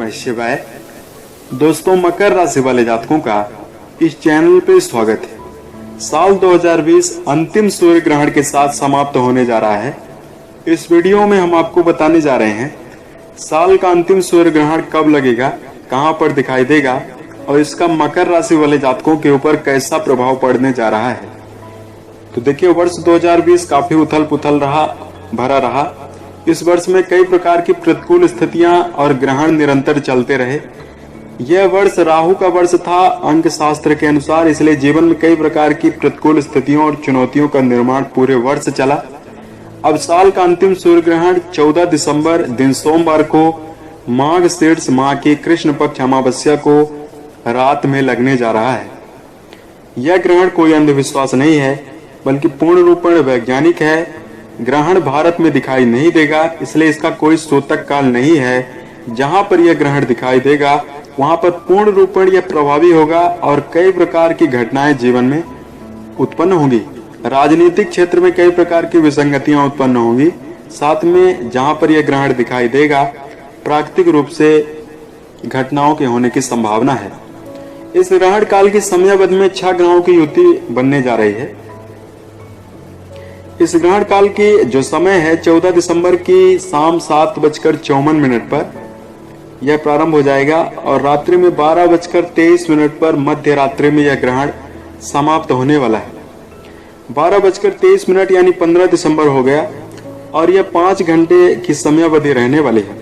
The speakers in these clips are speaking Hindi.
नमः शिवाय। दोस्तों, मकर राशि वाले जातकों का इस चैनल पे स्वागत है। साल 2020 अंतिम सूर्य ग्रहण के साथ समाप्त होने जा रहा है। इस वीडियो में हम आपको बताने जा रहे हैं साल का अंतिम सूर्य ग्रहण कब लगेगा, कहां पर दिखाई देगा और इसका मकर राशि वाले जातकों के ऊपर कैसा प्रभाव पड़ने जा रहा है। तो देखिए, वर्ष 2020 काफी उथल पुथल भरा रहा। इस वर्ष में कई प्रकार की प्रतिकूल स्थितियां और ग्रहण निरंतर चलते रहे। यह वर्ष राहु का वर्ष था अंक शास्त्र के अनुसार, इसलिए जीवन में कई प्रकार की प्रतिकूल स्थितियों और चुनौतियों का निर्माण पूरे वर्ष चला। अब साल का अंतिम सूर्य ग्रहण 14 दिसंबर दिन सोमवार को माघ शीर्ष माह की कृष्ण पक्ष अमावस्या को रात में लगने जा रहा है। यह ग्रहण कोई अंधविश्वास नहीं है, बल्कि पूर्ण रूप में वैज्ञानिक है। ग्रहण भारत में दिखाई नहीं देगा, इसलिए इसका कोई सूतक काल नहीं है। जहां पर यह ग्रहण दिखाई देगा वहां पर पूर्ण रूप में यह प्रभावी होगा और कई प्रकार की घटनाएं जीवन में उत्पन्न होंगी। राजनीतिक क्षेत्र में कई प्रकार की विसंगतियां उत्पन्न होंगी। साथ में जहां पर यह ग्रहण दिखाई देगा प्राकृतिक रूप से घटनाओं के होने की संभावना है। इस ग्रहण काल की समयावधि में 6 ग्रहों की युति बनने जा रही है। इस ग्रहण काल की जो समय है 14 दिसंबर की शाम 7:54 पर यह प्रारंभ हो जाएगा और रात्रि में 12:23 पर मध्य रात्रि में यह ग्रहण समाप्त होने वाला है। 12:23 यानी 15 दिसंबर हो गया और यह 5 घंटे की समयावधि रहने वाली है।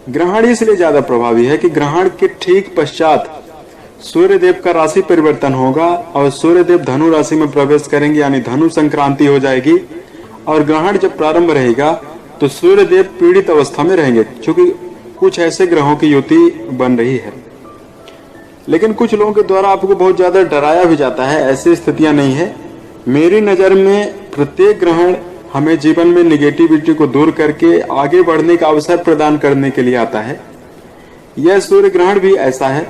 ग्रहण इसलिए ज्यादा प्रभावी है कि ग्रहण के ठीक पश्चात सूर्य देव का राशि परिवर्तन होगा और सूर्य देव धनु राशि में प्रवेश करेंगे, यानी धनु संक्रांति हो जाएगी। और ग्रहण जब प्रारंभ रहेगा तो सूर्य देव पीड़ित अवस्था में रहेंगे, क्योंकि कुछ ऐसे ग्रहों की युति बन रही है। लेकिन कुछ लोगों के द्वारा आपको बहुत ज्यादा डराया भी जाता है। ऐसी स्थितियां नहीं है। मेरी नजर में प्रत्येक ग्रहण हमें जीवन में निगेटिविटी को दूर करके आगे बढ़ने का अवसर प्रदान करने के लिए आता है। यह सूर्य ग्रहण भी ऐसा है।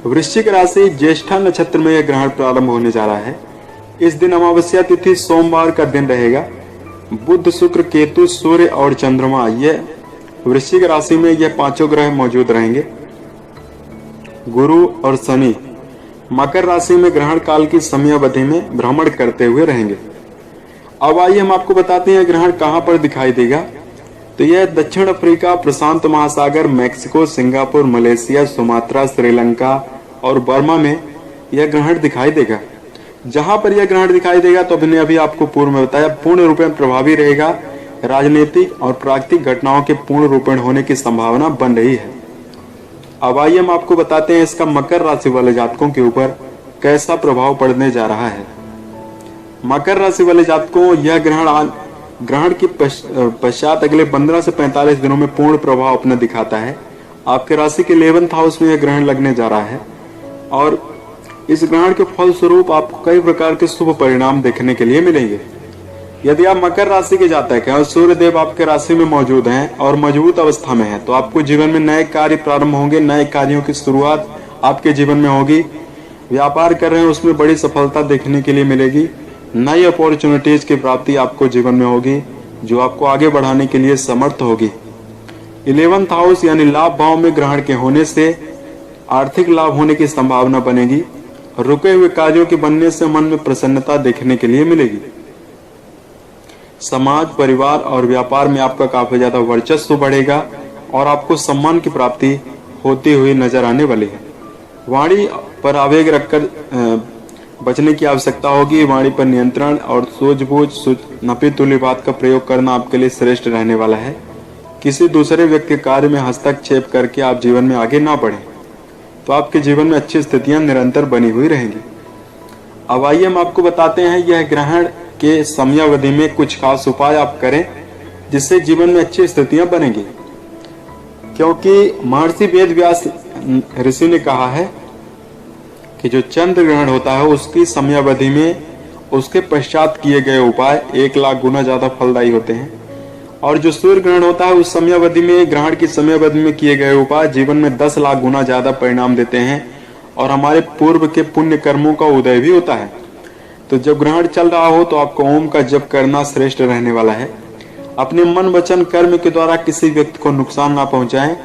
वृश्चिक राशि ज्येष्ठा नक्षत्र में यह ग्रहण प्रारंभ होने जा रहा है। इस दिन अमावस्या तिथि सोमवार का दिन रहेगा। बुध, शुक्र, केतु, सूर्य और चंद्रमा, यह वृश्चिक राशि में यह 5 ग्रह मौजूद रहेंगे। गुरु और शनि मकर राशि में ग्रहण काल की समयावधि में भ्रमण करते हुए रहेंगे। अब आइए हम आपको बताते हैं ग्रहण कहां पर दिखाई देगा। तो यह दक्षिण अफ्रीका, प्रशांत महासागर, Mexico, Singapore, Malaysia, Sumatra, Sri Lanka और बर्मा में यह ग्रहण दिखाई देगा। जहां पर यह ग्रहण दिखाई देगा तो अभी आपको पूर्व में बताया पूर्ण रूप में प्रभावी रहेगा। राजनीतिक और प्राकृतिक घटनाओं के पूर्ण रूपेण होने की संभावना बन रही है। अब आइए हम आपको बताते हैं इसका मकर राशि वाले जातकों के ऊपर कैसा प्रभाव पड़ने जा रहा है। मकर राशि वाले जातकों, यह ग्रहण के पश्चात अगले 15 से 45 दिनों में पूर्ण प्रभाव अपना दिखाता है। आपके राशि के 11th हाउस में यह ग्रहण लगने जा रहा है और इस ग्रहण के फलस्वरूप आपको कई प्रकार के शुभ परिणाम देखने के लिए मिलेंगे। यदि आप मकर राशि के जातक हैं और सूर्य देव आपके राशि में मौजूद हैं और मजबूत अवस्था में हैं, तो आपको जीवन में नए कार्य प्रारंभ होंगे। नए कार्यों की शुरुआत आपके जीवन में होगी। व्यापार कर रहे हैं उसमें बड़ी सफलता देखने के लिए मिलेगी। नई अपॉर्चुनिटीज की प्राप्ति आपको जीवन में होगी, जो आपको आगे बढ़ाने के लिए समर्थ होगी। 11th हाउस यानी लाभ भाव में ग्रहण के होने से आर्थिक लाभ होने की संभावना बनेगी। रुके हुए कार्यों के बनने से मन में प्रसन्नता देखने के लिए मिलेगी। समाज, परिवार और व्यापार में आपका काफी ज्यादा वर्चस्व बढ़ेगा और आपको सम्मान की प्राप्ति होती हुई नजर आने वाली है। वाणी पर आवेग रखकर बचने की आवश्यकता होगी। वाणी पर नियंत्रण और सूझबूझ नपी तुली बात का प्रयोग करना आपके लिए श्रेष्ठ रहने वाला है। किसी दूसरे व्यक्ति के कार्य में हस्तक्षेप करके आप जीवन में आगे ना बढ़ें, तो आपके जीवन में अच्छी स्थितियां निरंतर बनी हुई रहेंगी। अब आइए हम आपको बताते हैं यह ग्रहण के समयावधि में कुछ खास उपाय आप करें जिससे जीवन में अच्छी स्थितियां बनेंगी। क्योंकि महर्षि वेद व्यास ऋषि ने कहा है कि जो चंद्र ग्रहण होता है उसकी समयावधि में उसके पश्चात किए गए उपाय 1 लाख गुना ज्यादा फलदायी होते हैं, और जो सूर्य ग्रहण होता है उस समयावधि में, ग्रहण की समयावधि में किए गए उपाय जीवन में 10 लाख गुना ज्यादा परिणाम देते हैं और हमारे पूर्व के पुण्य कर्मों का उदय भी होता है। तो जब ग्रहण चल रहा हो तो आपको ओम का जप करना श्रेष्ठ रहने वाला है। अपने मन, वचन, कर्म के द्वारा किसी व्यक्ति को नुकसान ना पहुंचाएं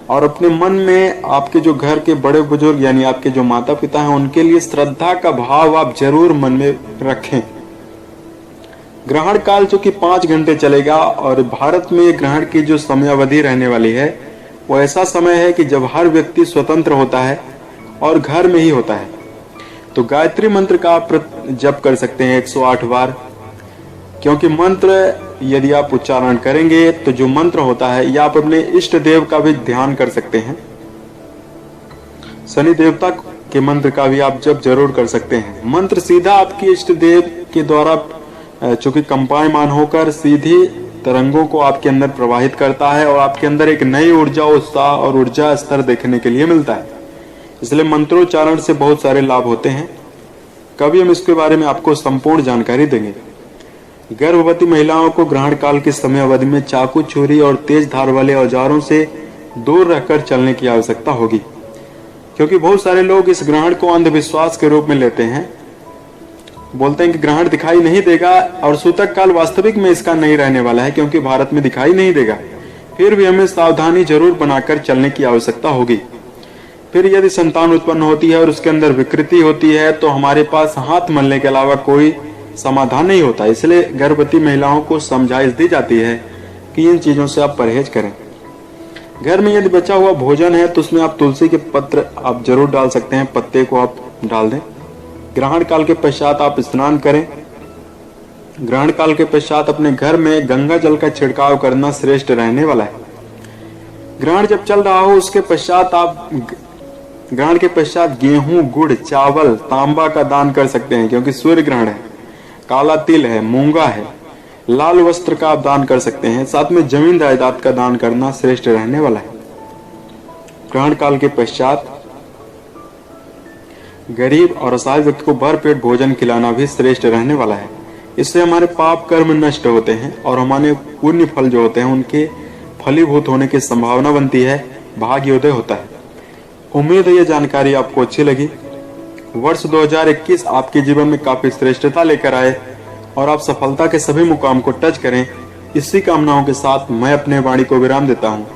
और अपने मन में आपके जो घर के बड़े बुजुर्ग यानी आपके जो माता पिता हैं उनके लिए श्रद्धा का भाव आप जरूर मन में रखें। ग्रहण काल चूंकि 5 घंटे चलेगा और भारत में ग्रहण की जो समयावधि रहने वाली है वो ऐसा समय है कि जब हर व्यक्ति स्वतंत्र होता है और घर में ही होता है। तो गायत्री मंत्र का आप जप कर सकते हैं 108 बार, क्योंकि मंत्र यदि आप उच्चारण करेंगे तो जो मंत्र होता है या आप अपने इष्ट देव का भी ध्यान कर सकते हैं। शनि देवता के मंत्र का भी आप जप जरूर कर सकते हैं। मंत्र सीधा आपके इष्ट देव के द्वारा चूंकि कंपायमान होकर सीधी तरंगों को आपके अंदर प्रवाहित करता है और आपके अंदर एक नई ऊर्जा, उत्साह और ऊर्जा स्तर देखने के लिए मिलता है। इसलिए मंत्रोच्चारण से बहुत सारे लाभ होते हैं। कभी हम इसके बारे में आपको संपूर्ण जानकारी देंगे। गर्भवती महिलाओं को ग्रहण काल की समय अवधि में चाकू, छुरी और तेज धार वाले औजारों से दूर रहकर चलने की आवश्यकता होगी, क्योंकि बहुत सारे लोग इस ग्रहण को अंधविश्वास के रूप में लेते हैं। बोलते हैं कि ग्रहण दिखाई नहीं देगा, और सूतक काल वास्तविक में इसका नहीं रहने वाला है, क्योंकि भारत में दिखाई नहीं देगा। फिर भी हमें सावधानी जरूर बनाकर चलने की आवश्यकता होगी। फिर यदि संतान उत्पन्न होती है और उसके अंदर विकृति होती है तो हमारे पास हाथ मलने के अलावा कोई समाधान नहीं होता। इसलिए गर्भवती महिलाओं को समझाइश दी जाती है कि इन चीजों से आप परहेज करें। घर में यदि बचा हुआ भोजन है तो उसमें आप तुलसी के पत्र आप जरूर डाल सकते हैं, पत्ते को आप डाल दें। ग्रहण काल के पश्चात आप स्नान करें। ग्रहण काल के पश्चात अपने घर में गंगा जल का छिड़काव करना श्रेष्ठ रहने वाला है। ग्रहण जब चल रहा हो उसके पश्चात आप ग्रहण के पश्चात गेहूं, गुड़, चावल, तांबा का दान कर सकते हैं, क्योंकि सूर्य ग्रहण है। काला तिल है, मूंगा है, लाल वस्त्र का आप दान कर सकते हैं। साथ में जमीन जायदाद का दान करना श्रेष्ठ रहने वाला है। ग्रहण काल के पश्चात गरीब और असहाय व्यक्ति को भरपेट भोजन खिलाना भी श्रेष्ठ रहने वाला है। इससे हमारे पाप कर्म नष्ट होते हैं और हमारे पुण्य फल जो होते हैं उनके फलीभूत होने की संभावना बनती है, भाग्योदय होता है। उम्मीद है ये जानकारी आपको अच्छी लगी। वर्ष 2021 आपके जीवन में काफी श्रेष्ठता लेकर आए और आप सफलता के सभी मुकाम को टच करें। इसी कामनाओं के साथ मैं अपने वाणी को विराम देता हूँ।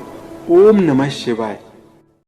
ओम नमः शिवाय।